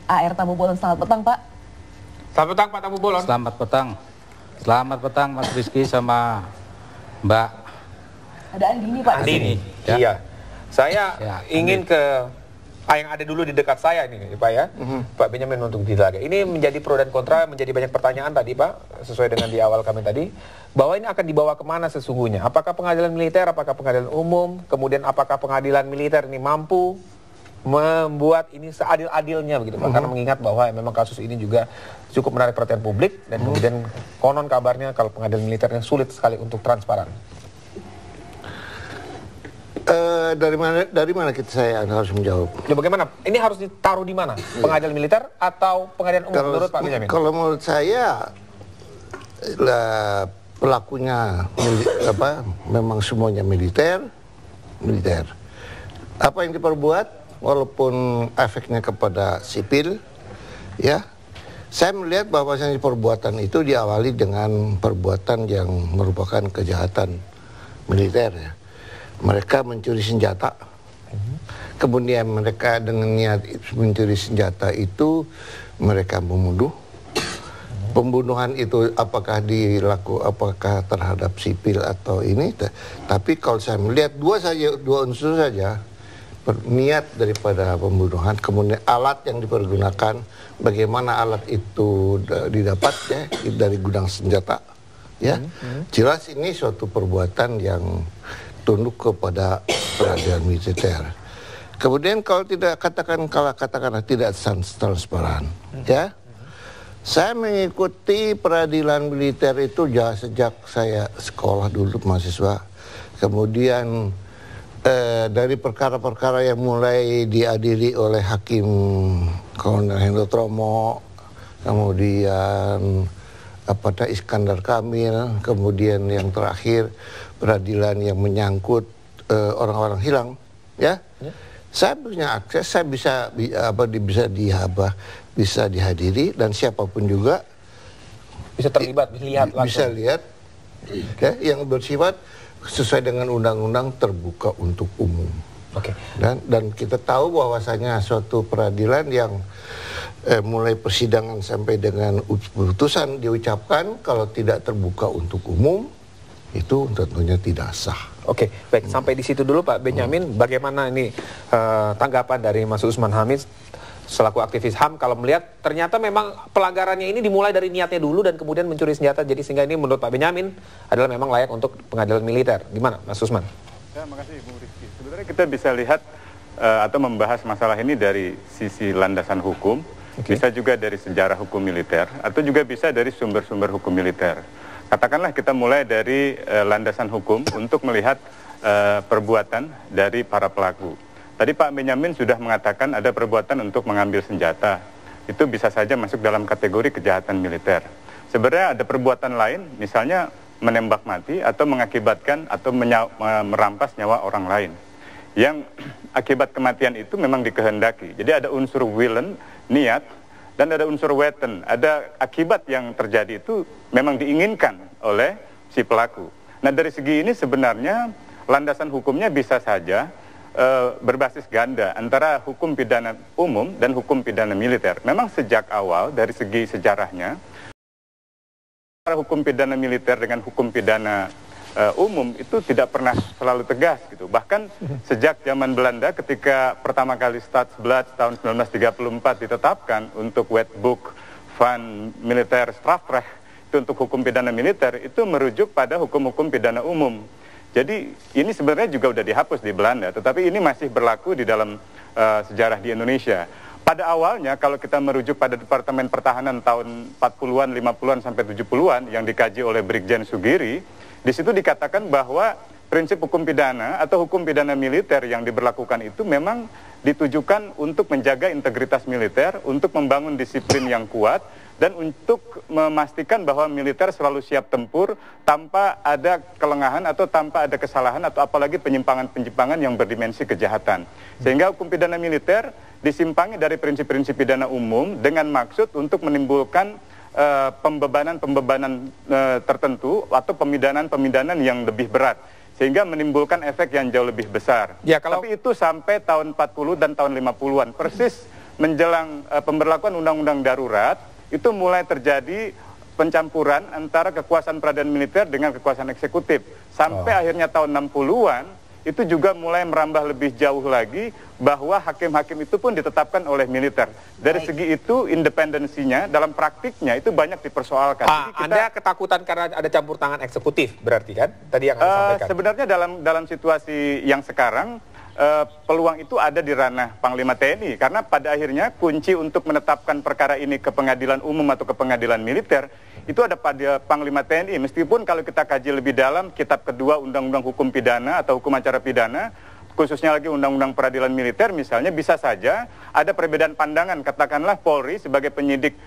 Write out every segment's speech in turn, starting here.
AR Tamu Bolon. Selamat petang, Pak. Selamat petang, Pak Tamu Bolon. Selamat petang. Selamat petang, Mas Rizky sama Mbak. Ada Andi Pak. Andi. Ya. Iya. Saya Ya, ingin ke yang ada dulu di dekat saya ini, Pak ya. Pak Benyamin untuk ditanya. Ini menjadi pro dan kontra, menjadi banyak pertanyaan tadi, Pak, sesuai dengan di awal kami tadi, bahwa ini akan dibawa kemana sesungguhnya? Apakah pengadilan militer, apakah pengadilan umum, kemudian apakah pengadilan militer ini mampu membuat ini seadil-adilnya begitu, Pak? Karena mengingat bahwa memang kasus ini juga cukup menarik perhatian publik dan kemudian konon kabarnya kalau pengadilan militernya sulit sekali untuk transparan. Dari mana saya harus menjawab? Ya, bagaimana? Ini harus ditaruh di mana? Pengadilan militer atau pengadilan umum menurut Pak Benyamin? Kalau menurut saya pelakunya memang semuanya militer. Apa yang diperbuat walaupun efeknya kepada sipil, ya. Saya melihat bahwasanya perbuatan itu diawali dengan perbuatan yang merupakan kejahatan militer, ya. Mereka mencuri senjata, kemudian mereka dengan niat mencuri senjata itu mereka membunuh. Pembunuhan itu apakah terhadap sipil atau ini? Tapi kalau saya melihat dua unsur saja, niat daripada pembunuhan, kemudian alat yang dipergunakan, bagaimana alat itu didapat ya dari gudang senjata, ya. Jelas ini suatu perbuatan yang tunduk kepada peradilan militer. Kemudian kalau katakanlah tidak transparan, ya. Saya mengikuti peradilan militer itu sejak saya sekolah dulu mahasiswa. Kemudian dari perkara-perkara yang mulai diadili oleh Hakim Kolonel Hendro Tromo, kemudian Iskandar Kamil, kemudian yang terakhir peradilan yang menyangkut orang-orang hilang, ya. Saya punya akses, saya bisa dihadiri dan siapapun juga Bisa terlibat, bisa lihat langsung. bisa lihat, ya, yang bersifat sesuai dengan undang-undang terbuka untuk umum. Oke. Dan kita tahu bahwasanya suatu peradilan yang mulai persidangan sampai dengan putusan diucapkan kalau tidak terbuka untuk umum itu tentunya tidak sah. Oke, baik, sampai di situ dulu Pak Benyamin. Bagaimana ini tanggapan dari Mas Usman Hamid selaku aktivis HAM kalau melihat ternyata memang pelanggarannya ini dimulai dari niatnya dulu dan kemudian mencuri senjata, jadi sehingga ini menurut Pak Benyamin adalah memang layak untuk pengadilan militer. Gimana Mas Usman? Ya, makasih Bung Rizky. Sebenarnya kita bisa lihat atau membahas masalah ini dari sisi landasan hukum, bisa juga dari sejarah hukum militer, atau juga bisa dari sumber-sumber hukum militer. Katakanlah kita mulai dari landasan hukum untuk melihat perbuatan dari para pelaku. Tadi Pak Benyamin sudah mengatakan ada perbuatan untuk mengambil senjata. Itu bisa saja masuk dalam kategori kejahatan militer. Sebenarnya ada perbuatan lain, misalnya menembak mati atau mengakibatkan atau merampas nyawa orang lain. Yang akibat kematian itu memang dikehendaki. Jadi ada unsur willen, niat, dan ada unsur wetten. Ada akibat yang terjadi itu memang diinginkan oleh si pelaku. Nah, dari segi ini sebenarnya landasan hukumnya bisa saja berbasis ganda antara hukum pidana umum dan hukum pidana militer. Memang sejak awal dari segi sejarahnya, hukum pidana militer dengan hukum pidana umum itu tidak pernah selalu tegas gitu. Bahkan sejak zaman Belanda ketika pertama kali Stadsblad tahun 1934 ditetapkan untuk Wetboek van Militair Strafrecht, itu untuk hukum pidana militer, itu merujuk pada hukum-hukum pidana umum. Jadi ini sebenarnya juga sudah dihapus di Belanda, tetapi ini masih berlaku di dalam sejarah di Indonesia. Pada awalnya kalau kita merujuk pada Departemen Pertahanan tahun 40-an, 50-an sampai 70-an yang dikaji oleh Brigjen Sugiri, di situ dikatakan bahwa prinsip hukum pidana atau hukum pidana militer yang diberlakukan itu memang ditujukan untuk menjaga integritas militer, untuk membangun disiplin yang kuat, dan untuk memastikan bahwa militer selalu siap tempur tanpa ada kelengahan atau tanpa ada kesalahan atau apalagi penyimpangan-penyimpangan yang berdimensi kejahatan. Sehingga hukum pidana militer disimpangi dari prinsip-prinsip pidana umum dengan maksud untuk menimbulkan pembebanan tertentu atau pemidanan yang lebih berat, sehingga menimbulkan efek yang jauh lebih besar. Ya, kalau... Tapi itu sampai tahun 40 dan tahun 50-an, persis menjelang pemberlakuan undang-undang darurat, itu mulai terjadi pencampuran antara kekuasaan peradilan militer dengan kekuasaan eksekutif. Sampai akhirnya tahun 60-an, itu juga mulai merambah lebih jauh lagi bahwa hakim-hakim itu pun ditetapkan oleh militer. Dari segi itu, independensinya dalam praktiknya itu banyak dipersoalkan. Jadi Anda ketakutan karena ada campur tangan eksekutif berarti kan? Tadi yang Anda sampaikan. Sebenarnya dalam situasi yang sekarang, peluang itu ada di ranah Panglima TNI. Karena pada akhirnya kunci untuk menetapkan perkara ini ke pengadilan umum atau ke pengadilan militer, itu ada pada Panglima TNI. Meskipun kalau kita kaji lebih dalam, kitab kedua Undang-Undang Hukum Pidana atau Hukum Acara Pidana, khususnya lagi Undang-Undang Peradilan Militer misalnya, bisa saja ada perbedaan pandangan. Katakanlah Polri sebagai penyidik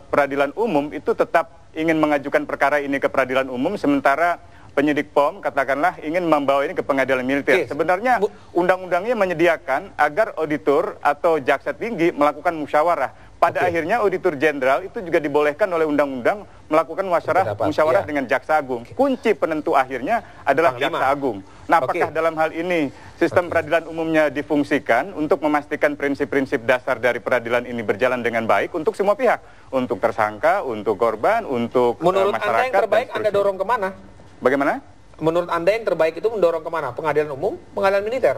peradilan umum itu tetap ingin mengajukan perkara ini ke peradilan umum, sementara penyidik POM katakanlah ingin membawa ini ke pengadilan militer. Sebenarnya undang-undangnya menyediakan agar auditor atau jaksa tinggi melakukan musyawarah. Pada akhirnya auditor jenderal itu juga dibolehkan oleh undang-undang melakukan musyawarah dengan jaksa agung. Kunci penentu akhirnya adalah jaksa agung. Nah, apakah dalam hal ini sistem peradilan umumnya difungsikan untuk memastikan prinsip-prinsip dasar dari peradilan ini berjalan dengan baik untuk semua pihak, untuk tersangka, untuk korban, untuk menurut masyarakat. Anda yang terbaik Anda dorong kemana? Bagaimana? Menurut Anda yang terbaik itu mendorong kemana? Pengadilan umum, pengadilan militer?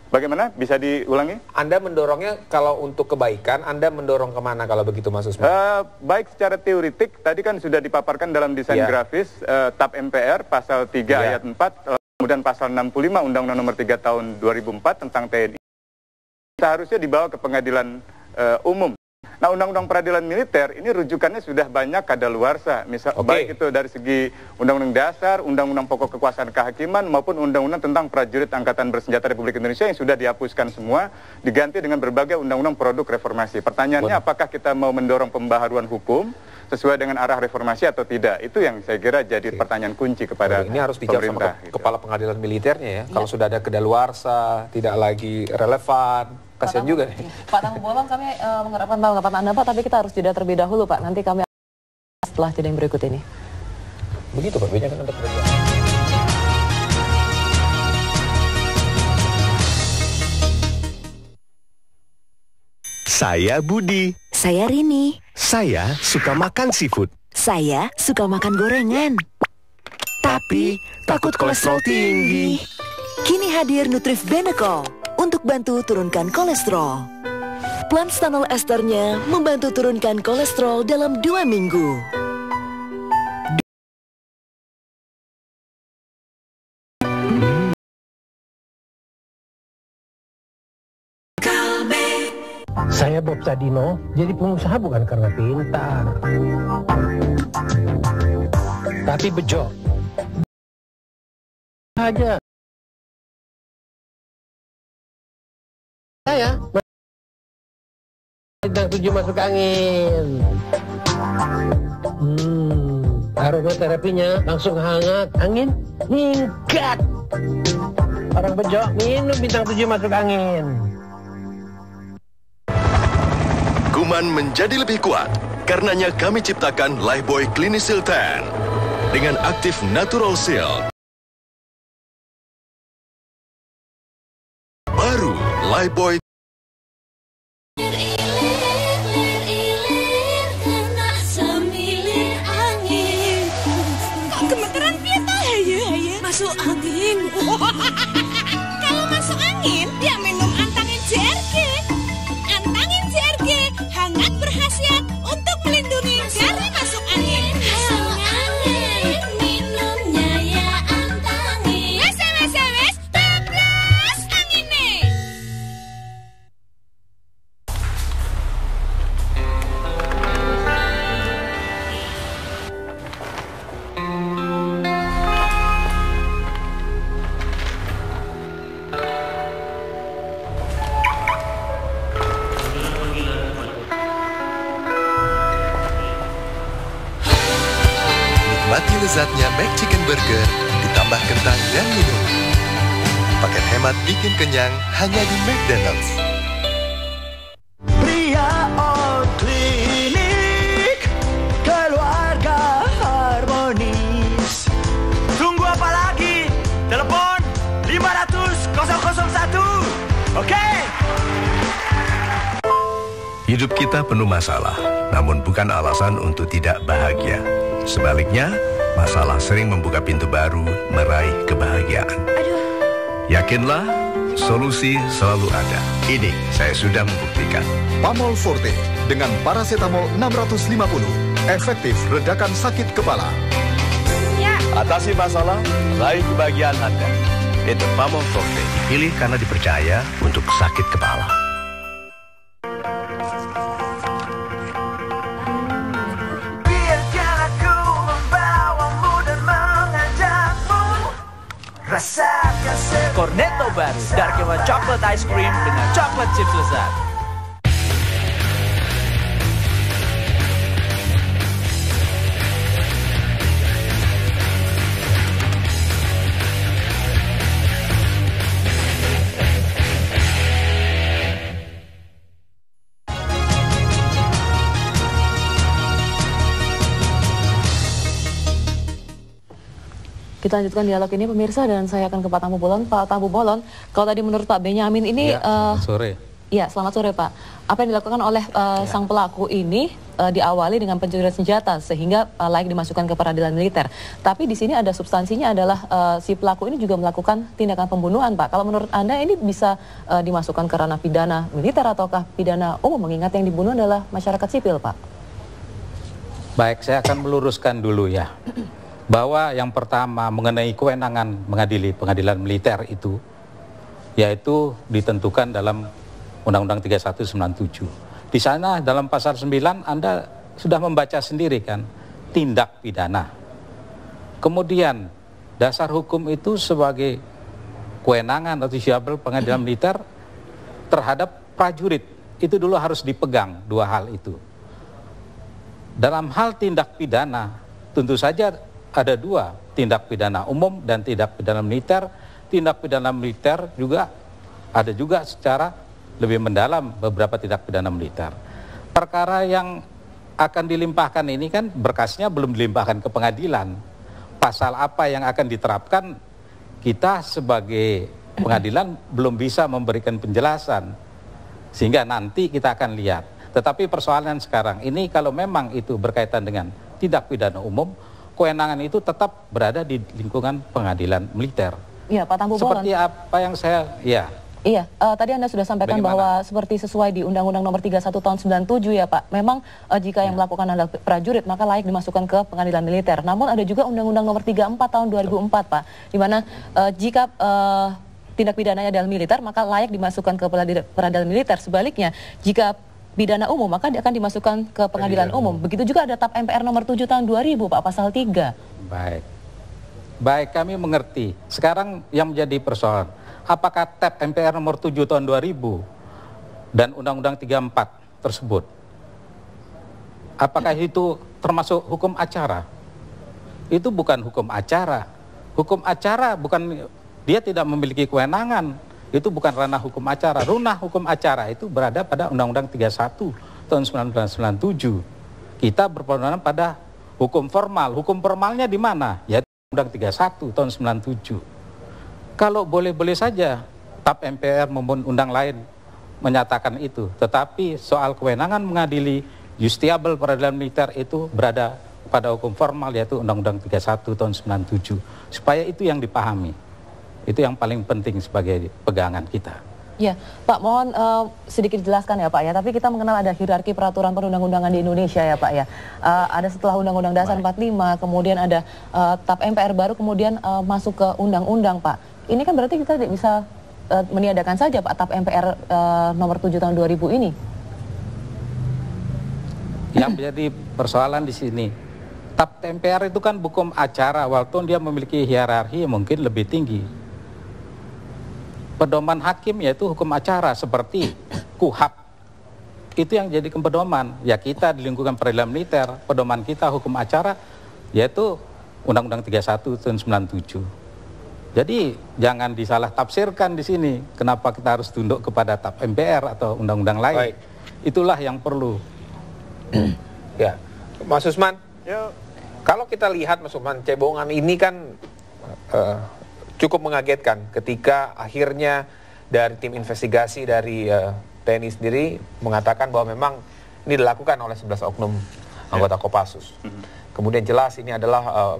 Bagaimana? Bisa diulangi? Anda mendorongnya kalau untuk kebaikan, Anda mendorong kemana kalau begitu Mas Usman? Baik secara teoritik, tadi kan sudah dipaparkan dalam desain grafis TAP MPR pasal 3 ayat 4, kemudian pasal 65 Undang-Undang Nomor 3 Tahun 2004 tentang TNI. Seharusnya dibawa ke pengadilan umum. Nah, Undang-Undang Peradilan Militer ini rujukannya sudah banyak kadaluarsa. Misal baik itu dari segi Undang-Undang Dasar, Undang-Undang Pokok Kekuasaan Kehakiman maupun Undang-Undang tentang Prajurit Angkatan Bersenjata Republik Indonesia yang sudah dihapuskan semua, diganti dengan berbagai undang-undang produk reformasi. Pertanyaannya apakah kita mau mendorong pembaharuan hukum sesuai dengan arah reformasi atau tidak? Itu yang saya kira jadi pertanyaan kunci kepada ini harus dijawab sama kepala pengadilan militernya ya. Kalau sudah ada kedaluarsa, tidak lagi relevan. Kasian juga nih. Pak Tangguh Bolon, kami mengharapkan tanggapan Anda Pak, tapi kita harus jeda terlebih dahulu Pak. Nanti kami setelah jeda yang berikut ini. Begitu Pak, banyak kan Anda kerja. Saya Budi. Saya Rini. Saya suka makan seafood. Saya suka makan gorengan. Tapi takut kolesterol tinggi. Kini hadir Nutrif Benecol untuk bantu turunkan kolesterol. Plant stanol esternya membantu turunkan kolesterol dalam 2 minggu. Saya Bob Sadino, jadi pengusaha bukan karena pintar, tapi bejo aja. Saya bintang 7 masuk angin. Aromaterapinya langsung hangat, angin ningkat. Orang bejo minum bintang 7 masuk angin. Kuman menjadi lebih kuat. Karenanya kami ciptakan Lifebuoy Clinisil 10 dengan aktif Natural Seal. Baru Lifebuoy. Gemeteran piye ta? Haye masuk angin. Kalau masuk angin, dia minum Antangin JRG. Antangin JRG hangat berkhasiat untuk melindungi dari masuk angin. Masuk angin, minumnya ya Antangin. Wes, teblas angine. Nikmati lezatnya McChicken Burger ditambah kentang dan minum. Paket hemat bikin kenyang hanya di McDonald's. Pria on Klinik, keluarga harmonis. Tunggu apa lagi? Telepon 500 001. Oke? Hidup kita penuh masalah, namun bukan alasan untuk tidak bahagia. Sebaliknya, masalah sering membuka pintu baru meraih kebahagiaan. Yakinlah, solusi selalu ada. Ini saya sudah membuktikan. Pamol Forte dengan paracetamol 650, efektif redakan sakit kepala. Atasi masalah, raih kebahagiaan Anda. Itu Pamol Forte. Dipilih karena dipercaya untuk sakit kepala. Cornetto baru, Dark Emma Chocolate Ice Cream dengan coklat chips lezat. Kita lanjutkan dialog ini pemirsa dan saya akan ke Pak Tambu Bolon. Pak Tambu Bolon, kalau tadi menurut Pak Benyamin ini... selamat sore. Ya, selamat sore Pak. Apa yang dilakukan oleh sang pelaku ini diawali dengan pencurian senjata sehingga layak dimasukkan ke peradilan militer. Tapi di sini ada substansinya adalah si pelaku ini juga melakukan tindakan pembunuhan Pak. Kalau menurut Anda ini bisa dimasukkan ke ranah pidana militer ataukah pidana umum mengingat yang dibunuh adalah masyarakat sipil Pak? Baik, saya akan meluruskan dulu ya. Bahwa yang pertama mengenai kewenangan mengadili pengadilan militer itu yaitu ditentukan dalam Undang-Undang 3197. Di sana dalam pasal 9 Anda sudah membaca sendiri kan tindak pidana. Kemudian dasar hukum itu sebagai kewenangan atau siapel pengadilan militer terhadap prajurit itu dulu harus dipegang dua hal itu. Dalam hal tindak pidana tentu saja ada dua, tindak pidana umum dan tindak pidana militer. Tindak pidana militer juga ada juga secara lebih mendalam beberapa tindak pidana militer. Perkara yang akan dilimpahkan ini kan berkasnya belum dilimpahkan ke pengadilan. Pasal apa yang akan diterapkan kita sebagai pengadilan belum bisa memberikan penjelasan. Sehingga nanti kita akan lihat. Tetapi persoalan sekarang ini kalau memang itu berkaitan dengan tindak pidana umum, kewenangan itu tetap berada di lingkungan pengadilan militer. Iya, Pak Tambu Bolon. Seperti apa yang saya, ya. Iya, tadi Anda sudah sampaikan bahwa seperti sesuai di Undang-Undang Nomor 31 Tahun 97 ya Pak. Memang jika yang melakukan adalah prajurit maka layak dimasukkan ke pengadilan militer. Namun ada juga Undang-Undang Nomor 34 Tahun 2004 Pak, di mana jika tindak pidananya adalah militer maka layak dimasukkan ke peradilan militer. Sebaliknya, jika pidana umum maka dia akan dimasukkan ke pengadilan umum. Begitu juga ada TAP MPR nomor 7 tahun 2000 Pak, pasal 3. Baik, kami mengerti. Sekarang yang menjadi persoalan, apakah TAP MPR nomor 7 tahun 2000 dan Undang-Undang 34 tersebut, apakah itu termasuk hukum acara? Itu bukan hukum acara. Hukum acara bukan, dia tidak memiliki kewenangan. Itu bukan ranah hukum acara. Ranah hukum acara itu berada pada Undang-Undang 31 tahun 1997. Kita berpendapat pada hukum formal. Hukum formalnya di mana? Yaitu Undang-Undang 31 tahun 97. Kalau boleh-boleh saja TAP MPR maupun undang lain menyatakan itu. Tetapi soal kewenangan mengadili justiabel peradilan militer itu berada pada hukum formal yaitu Undang-Undang 31 tahun 97. Supaya itu yang dipahami. Itu yang paling penting sebagai pegangan kita. Ya, Pak, mohon sedikit dijelaskan ya Pak ya. Tapi kita mengenal ada hierarki peraturan perundang-undangan di Indonesia ya Pak ya. Ada setelah Undang-Undang Dasar 45, kemudian ada TAP MPR baru, kemudian masuk ke undang-undang Pak. Ini kan berarti kita tidak bisa meniadakan saja Pak TAP MPR nomor 7 tahun 2000 ini. Yang menjadi persoalan di sini, TAP MPR itu kan hukum acara, walaupun dia memiliki hierarki yang mungkin lebih tinggi. Pedoman hakim yaitu hukum acara seperti KUHAP. Itu yang jadi pedoman. Ya kita di lingkungan peradilan militer, pedoman kita hukum acara yaitu Undang-Undang 31 tahun 97. Jadi jangan disalah tafsirkan di sini. Kenapa kita harus tunduk kepada TAP MPR atau undang-undang lain? Baik. Itulah yang perlu. Ya, Mas Usman. Kalau kita lihat Mas Usman, cebongan ini kan cukup mengagetkan ketika akhirnya dari tim investigasi dari TNI sendiri mengatakan bahwa memang Ini dilakukan oleh 11 oknum anggota Kopassus. Kemudian jelas ini adalah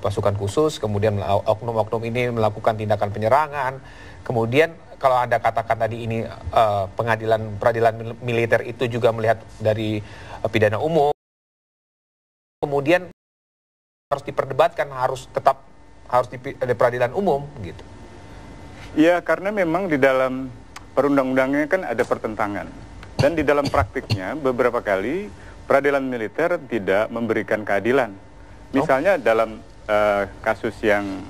pasukan khusus, kemudian oknum-oknum ini melakukan tindakan penyerangan. Kemudian kalau Anda katakan tadi ini peradilan militer itu juga melihat dari pidana umum, kemudian harus diperdebatkan, harus di peradilan umum gitu. Ya, karena memang di dalam perundang-undangnya kan ada pertentangan. Dan di dalam praktiknya beberapa kali peradilan militer tidak memberikan keadilan. Misalnya dalam kasus yang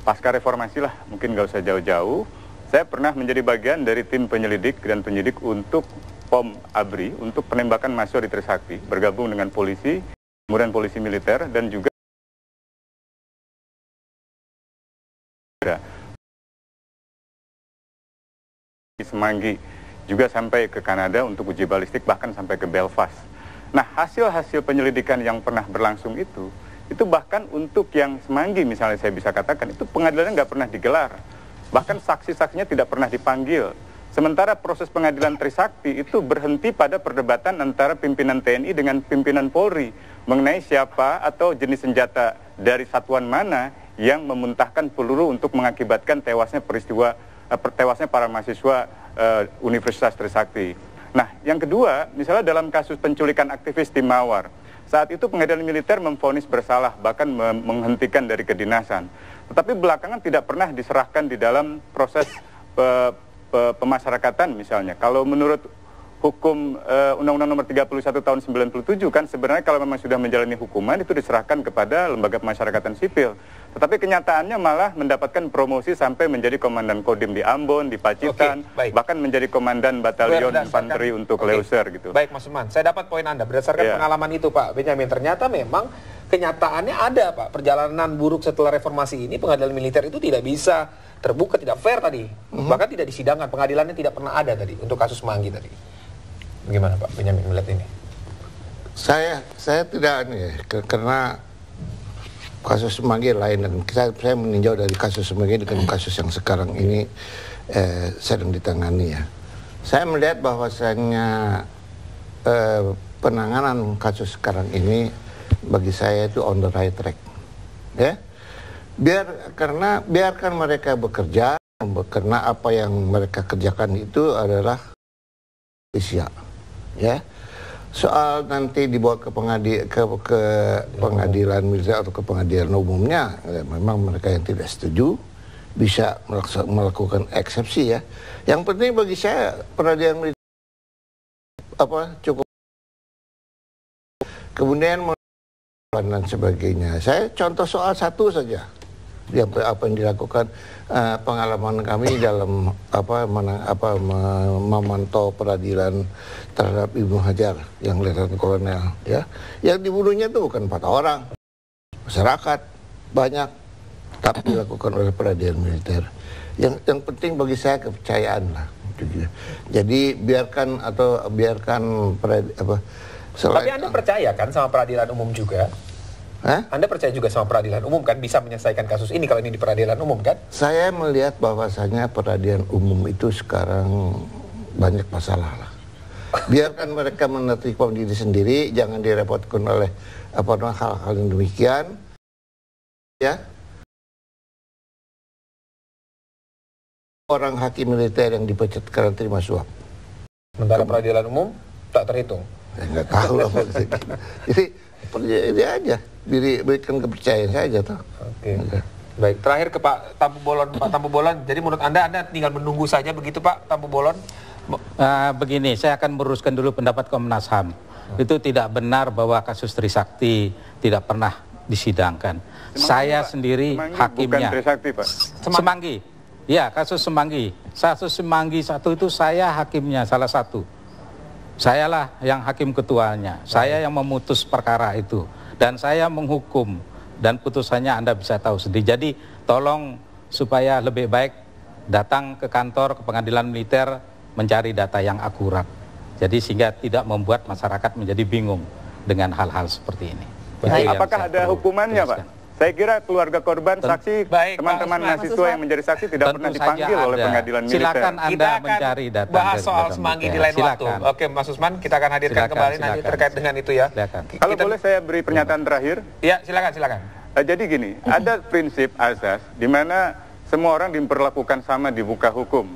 pasca reformasi lah, mungkin nggak usah jauh-jauh, saya pernah menjadi bagian dari tim penyelidik dan penyidik untuk POM ABRI, untuk penembakan mahasiswa di Trisakti, bergabung dengan polisi, kemudian polisi militer, dan juga di Semanggi, juga sampai ke Kanada untuk uji balistik, bahkan sampai ke Belfast. Nah, hasil-hasil penyelidikan yang pernah berlangsung itu bahkan untuk yang Semanggi misalnya saya bisa katakan, itu pengadilannya nggak pernah digelar. Bahkan saksi-saksinya tidak pernah dipanggil. Sementara proses pengadilan Trisakti itu berhenti pada perdebatan antara pimpinan TNI dengan pimpinan Polri mengenai siapa atau jenis senjata dari satuan mana yang memuntahkan peluru untuk mengakibatkan tewasnya para mahasiswa Universitas Trisakti. Nah, yang kedua, misalnya dalam kasus penculikan aktivis di Mawar, saat itu pengadilan militer memvonis bersalah, bahkan menghentikan dari kedinasan. Tetapi belakangan tidak pernah diserahkan di dalam proses pemasyarakatan misalnya. Kalau menurut hukum Undang-Undang Nomor 31 tahun 97 kan sebenarnya kalau memang sudah menjalani hukuman itu diserahkan kepada lembaga pemasyarakatan sipil. Tetapi kenyataannya malah mendapatkan promosi sampai menjadi komandan Kodim di Ambon, di Pacitan, bahkan menjadi komandan batalion infanteri untuk Leuser gitu. Baik Mas Usman, saya dapat poin Anda. Berdasarkan pengalaman itu Pak Benyamin, ternyata memang kenyataannya ada Pak. Perjalanan buruk setelah reformasi ini, pengadilan militer itu tidak bisa terbuka, tidak fair tadi. Bahkan tidak disidangkan, pengadilannya tidak pernah ada tadi untuk kasus Semanggi tadi. Bagaimana Pak Benyamin melihat ini? Saya tidak karena kasus Semanggi lain, dan saya meninjau dari kasus Semanggi dengan kasus yang sekarang ini sedang ditangani ya. Saya melihat bahwasanya penanganan kasus sekarang ini bagi saya itu on the right track, ya. Biarkan mereka bekerja, karena apa yang mereka kerjakan itu adalah Indonesia, ya. Soal nanti dibawa ke pengadilan militer atau ke pengadilan umumnya, ya, memang mereka yang tidak setuju bisa melakukan eksepsi ya. Yang penting bagi saya peradilan militer cukup. Kemudian dan sebagainya. Saya contoh soal satu saja. Apa yang dilakukan pengalaman kami dalam memantau peradilan terhadap Ibnu Hajar yang Letnan Kolonel ya. Yang dibunuhnya itu bukan 4 orang. Masyarakat banyak, tapi dilakukan oleh peradilan militer. Yang penting bagi saya kepercayaan lah. Jadi biarkan tapi Anda percaya kan sama peradilan umum juga? Anda percaya juga sama peradilan umum kan bisa menyelesaikan kasus ini kalau ini di peradilan umum kan? Saya melihat bahwasanya peradilan umum itu sekarang banyak masalah lah. Biarkan mereka menertibkan diri sendiri, jangan direpotkan oleh hal-hal yang demikian. Ya. Orang hakim militer yang dipecat karena terima suap. Sementara peradilan umum tak terhitung. Saya nggak tahu lah. Jadi percaya aja, berikan kepercayaan saja toh. Oke. Baik, terakhir ke Pak Tampu Bolon. Pak Tampu Bolon, jadi menurut Anda tinggal menunggu saja begitu Pak Tampu Bolon? Begini, saya akan meluruskan dulu pendapat Komnas HAM. Itu tidak benar bahwa kasus Trisakti tidak pernah disidangkan. Saya sendiri hakimnya. Bukan Trisakti Pak. Semanggi. Ya, kasus Semanggi. Kasus Semanggi 1 itu saya hakimnya salah satu. Sayalah yang hakim ketuanya, saya yang memutus perkara itu, dan saya menghukum, dan putusannya Anda bisa tahu sendiri. Jadi tolong supaya lebih baik datang ke kantor, ke pengadilan militer, mencari data yang akurat. Jadi sehingga tidak membuat masyarakat menjadi bingung dengan hal-hal seperti ini. Apakah ada hukumannya Pak? Saya kira keluarga korban, saksi, teman-teman mahasiswa yang menjadi saksi tidak pernah dipanggil oleh pengadilan militer. Silakan Anda Kita akan mencari data bahas soal Semanggi di lain waktu. Oke, Mas Usman, kita akan hadirkan kembali nanti terkait dengan itu ya. Kalau boleh saya beri pernyataan terakhir? Ya, silakan. Jadi gini, ada prinsip asas di mana semua orang diperlakukan sama di muka hukum.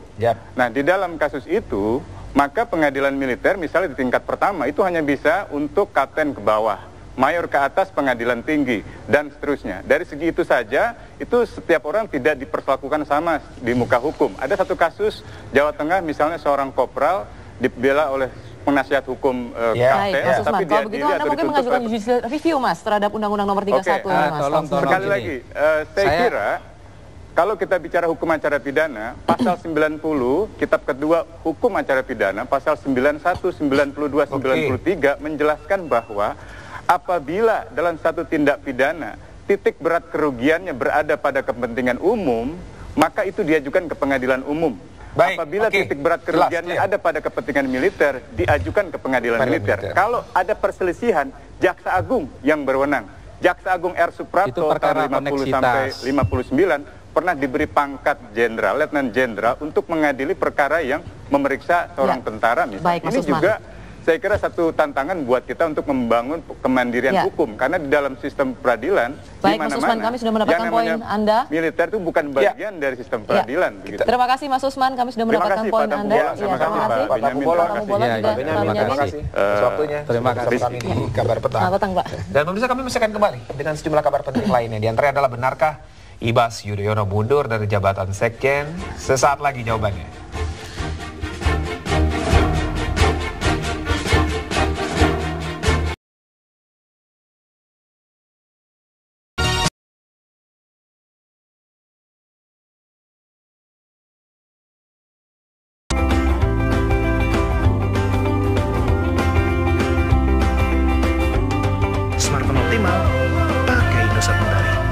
Nah, di dalam kasus itu, maka pengadilan militer misalnya di tingkat pertama itu hanya bisa untuk kapten ke bawah, mayor ke atas pengadilan tinggi, dan seterusnya. Dari segi itu saja, itu setiap orang tidak diperlakukan sama di muka hukum. Ada satu kasus Jawa Tengah, misalnya seorang kopral dibela oleh penasihat hukum Mas kapten, Usman, tapi kalau begitu Anda mungkin mengajukan judicial review, Mas, terhadap Undang-Undang Nomor 31 ini, Mas. Sekali lagi, saya kira kalau kita bicara hukum acara pidana, pasal 90, kitab kedua hukum acara pidana, pasal 91, 92, 93 menjelaskan bahwa apabila dalam satu tindak pidana titik berat kerugiannya berada pada kepentingan umum, maka itu diajukan ke pengadilan umum. Apabila titik berat kerugiannya ada pada kepentingan militer, diajukan ke pengadilan militer. Kalau ada perselisihan, Jaksa Agung yang berwenang. Jaksa Agung R. Suprapto tahun 50 sampai 59 pernah diberi pangkat jenderal, letnan jenderal untuk mengadili perkara yang memeriksa seorang tentara misalnya. Ini juga saya kira satu tantangan buat kita untuk membangun kemandirian hukum, karena di dalam sistem peradilan di mana-mana kami sudah mendapatkan poin Anda. Militer itu bukan bagian dari sistem peradilan. Begitu. Terima kasih Mas Usman, kami sudah mendapatkan poin Anda. Terima kasih Pak Benyamin. Terima kasih waktunya. Terima kasih. Kami di Kabar Petang. Dan pemirsa, kami masih akan kembali dengan sejumlah kabar penting lainnya. Di antara adalah, benarkah Ibas Yudhoyono mundur dari jabatan Sekjen? Sesaat lagi jawabannya. Smartphone optimal, pakai Indosat Nurani.